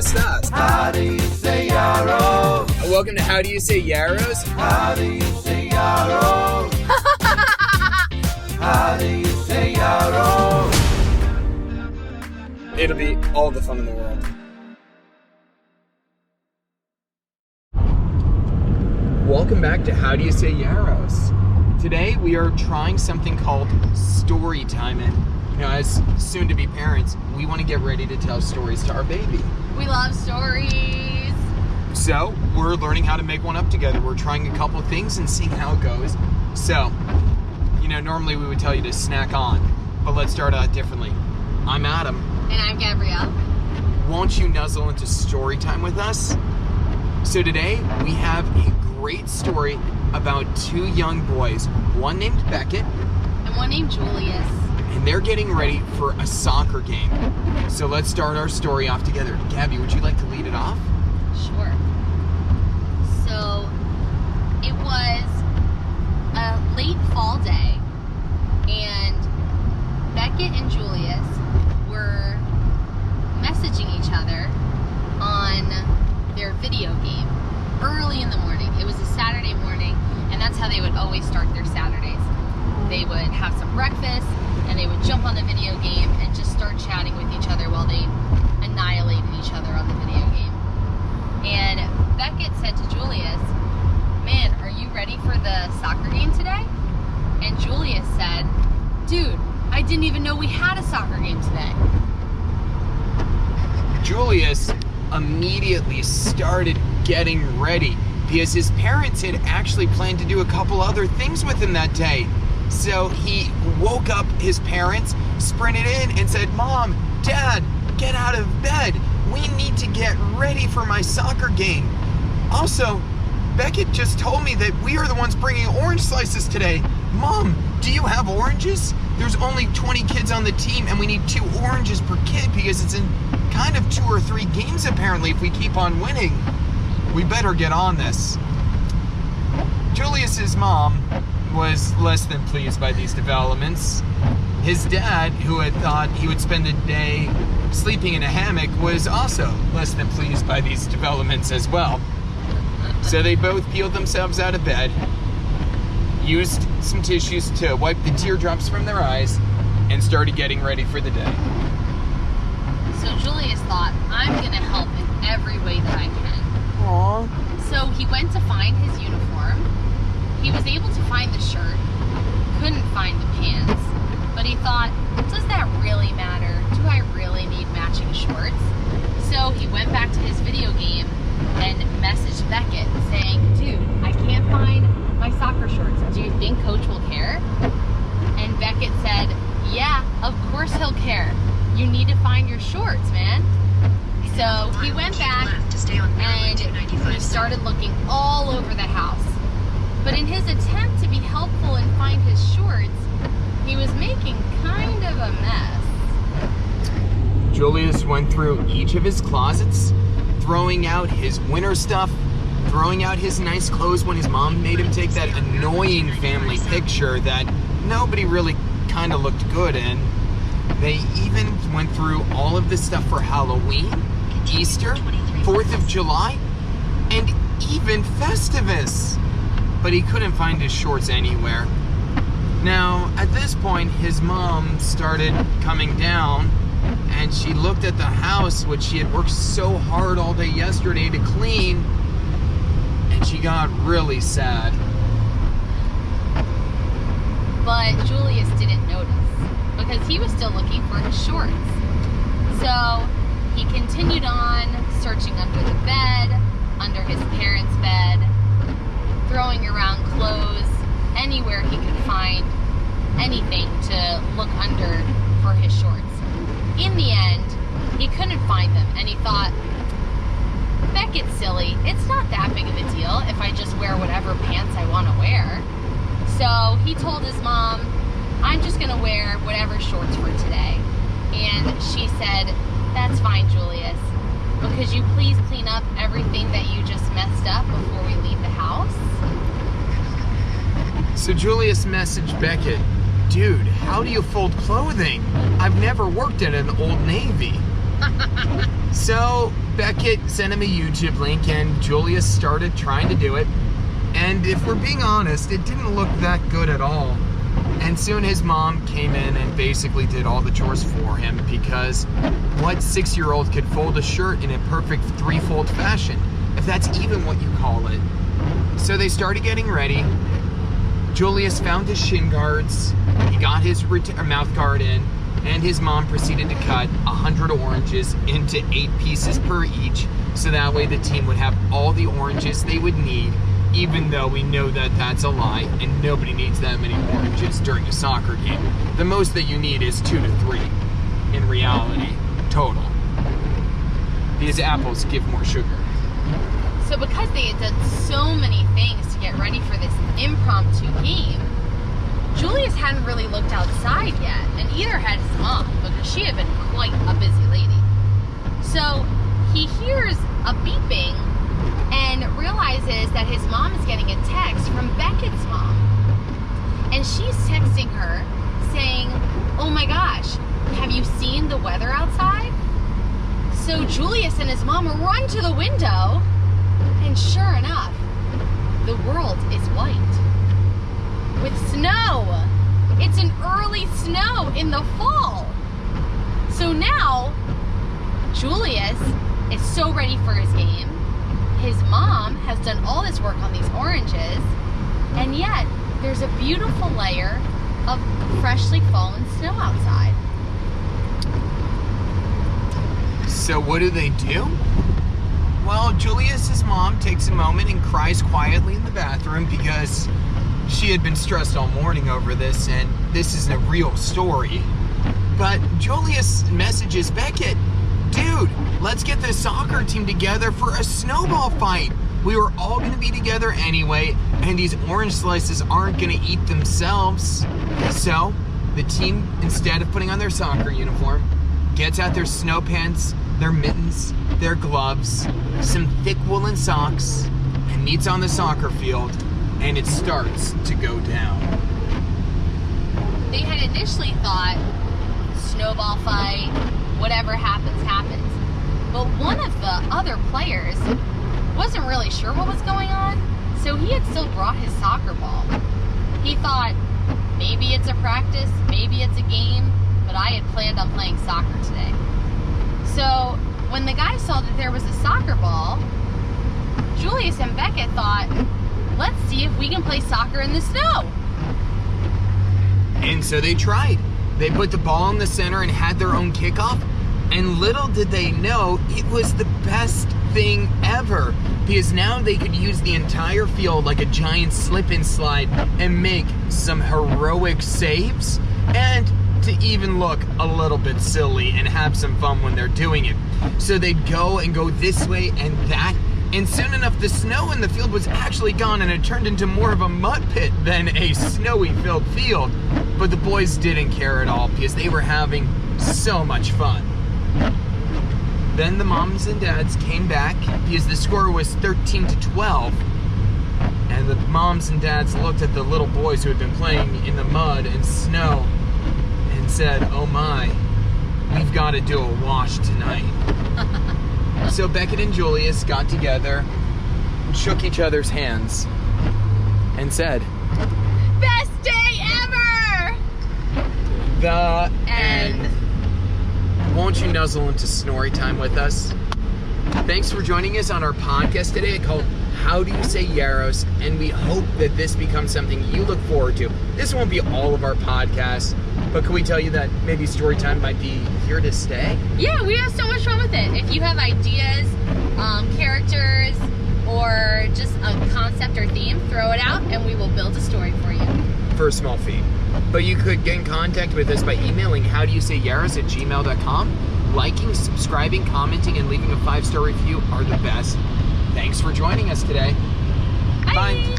messed up. How do you say yarrow? Welcome to How Do You Say Yarrows? How do you say yarrow? How do you say yarrow? It'll be all the fun in the world. Welcome back to How Do You Say Yarrows? Today we are trying something called story time. And as soon-to-be parents, we want to get ready to tell stories to our baby. We love stories. So we're learning how to make one up together. We're trying a couple things and seeing how it goes. So, normally we would tell you to snack on, but let's start out differently. I'm Adam. And I'm Gabrielle. Won't you nuzzle into story time with us? So today we have a great story about two young boys, one named Beckett And one named Julius. and they're getting ready for a soccer game. So let's start our story off together. Gabby, would you like to lead it off? Sure. So, it was a late fall day, and Beckett and Julius were messaging each other on their video game early in the morning. It was a Saturday morning, and that's how they would always start their Saturdays. They would have some breakfast, and they would jump on the video game and just start chatting with each other while they annihilated each other on the video game. And Beckett said to Julius, "Man, are you ready for the soccer game today?" And Julius said, "Dude, I didn't even know we had a soccer game today." Julius immediately started getting ready because his parents had actually planned to do a couple other things with him that day. So he woke up his parents, sprinted in and said, "Mom, Dad, get out of bed. We need to get ready for my soccer game. Also, Beckett just told me that we are the ones bringing orange slices today. Mom, do you have oranges? There's only 20 kids on the team and we need 2 oranges per kid because it's in kind of 2 or 3 games apparently if we keep on winning. We better get on this." Julius's mom was less than pleased by these developments. His dad, who had thought he would spend the day sleeping in a hammock, was also less than pleased by these developments as well. So they both peeled themselves out of bed, used some tissues to wipe the teardrops from their eyes, and started getting ready for the day. So Julius thought, "I'm going to help in every way that I can." Aww. So he went to find his uniform. He was able to find the shirt, couldn't find the pants, but he thought, does that really matter? Do I really need matching shorts? So he went back to his video game and messaged Beckett saying, "Dude, I can't find my soccer shorts. Do you think Coach will care?" And Beckett said, "Yeah, of course he'll care. You need to find your shorts, man." So he went back and he started looking all over the house. But in his attempt to be helpful and find his shorts, he was making kind of a mess. Julius went through each of his closets, throwing out his winter stuff, throwing out his nice clothes when his mom made him take that annoying family picture that nobody really kind of looked good in. They even went through all of the stuff for Halloween, Easter, 4th of July, and even Festivus. But he couldn't find his shorts anywhere. Now, at this point, his mom started coming down and she looked at the house, which she had worked so hard all day yesterday to clean, and she got really sad. But Julius didn't notice because he was still looking for his shorts. So he continued on searching under the bed, under his parents' bed, throwing around clothes, anywhere he could find anything to look under for his shorts. In the end, he couldn't find them, and he thought, Beckett's silly. It's not that big of a deal if I just wear whatever pants I want to wear. So he told his mom, "I'm just going to wear whatever shorts for today." And she said, "That's fine, Julius, but could you please clean up everything that you just messed up before we leave the house?" So Julius messaged Beckett, "Dude, how do you fold clothing? I've never worked at an Old Navy." So Beckett sent him a YouTube link, and Julius started trying to do it. And if we're being honest, it didn't look that good at all. And soon his mom came in and basically did all the chores for him, because what 6-year-old could fold a shirt in a perfect 3-fold fashion, if that's even what you call it? So they started getting ready. Julius found his shin guards, he got his mouth guard in, and his mom proceeded to cut 100 oranges into 8 pieces per each, so that way the team would have all the oranges they would need, even though we know that that's a lie and nobody needs that many oranges during a soccer game. The most that you need is 2 to 3 in reality, total. These apples give more sugar. So because they had done so many things to get ready for this impromptu game, Julius hadn't really looked outside yet, and either had his mom, because she had been quite a busy lady. So he hears a beeping and realizes that his mom is getting a text from Beckett's mom. And she's texting her saying, "Oh my gosh, have you seen the weather outside?" So Julius and his mom run to the window, and sure enough, the world is white with snow. It's an early snow in the fall. So now Julius is so ready for his game. His mom has done all this work on these oranges, and yet there's a beautiful layer of freshly fallen snow outside. So what do? Well, Julius's mom takes a moment and cries quietly in the bathroom, because she had been stressed all morning over this, and this isn't a real story. But Julius messages Beckett, "Dude, let's get the soccer team together for a snowball fight. We were all gonna be together anyway, and these orange slices aren't gonna eat themselves." So the team, instead of putting on their soccer uniform, gets out their snow pants, their mittens, their gloves, some thick woolen socks, and meets on the soccer field, and it starts to go down. They had initially thought, snowball fight, whatever happens, happens. But one of the other players wasn't really sure what was going on, so he had still brought his soccer ball. He thought, maybe it's a practice, maybe it's a game, but I had planned on playing soccer today. So when the guy saw that there was a soccer ball, Julius and Beckett thought, let's see if we can play soccer in the snow. And so they tried. They put the ball in the center and had their own kickoff, and little did they know it was the best thing ever, because now they could use the entire field like a giant slip and slide and make some heroic saves, and to even look a little bit silly and have some fun when they're doing it. So they'd go this way and that, and soon enough the snow in the field was actually gone, and it turned into more of a mud pit than a snowy filled field. But the boys didn't care at all, because they were having so much fun. Then the moms and dads came back, because the score was 13-12. And the moms and dads looked at the little boys who had been playing in the mud and snow and said, "Oh my, we've got to do a wash tonight." So Beckett and Julius got together, shook each other's hands, and said, Best day ever! The end. Won't you nuzzle into Snorri time with us? Thanks for joining us on our podcast today called How Do You Say Yaros, and we hope that this becomes something you look forward to. This won't be all of our podcasts, but can we tell you that maybe Storytime might be here to stay? Yeah, we have so much fun with it. If you have ideas, characters, or just a concept or theme, throw it out and we will build a story for you. For a small fee. But you could get in contact with us by emailing howdoyousayyarrows@gmail.com. Liking, subscribing, commenting, and leaving a 5-star review are the best. Thanks for joining us today. Bye. Bye.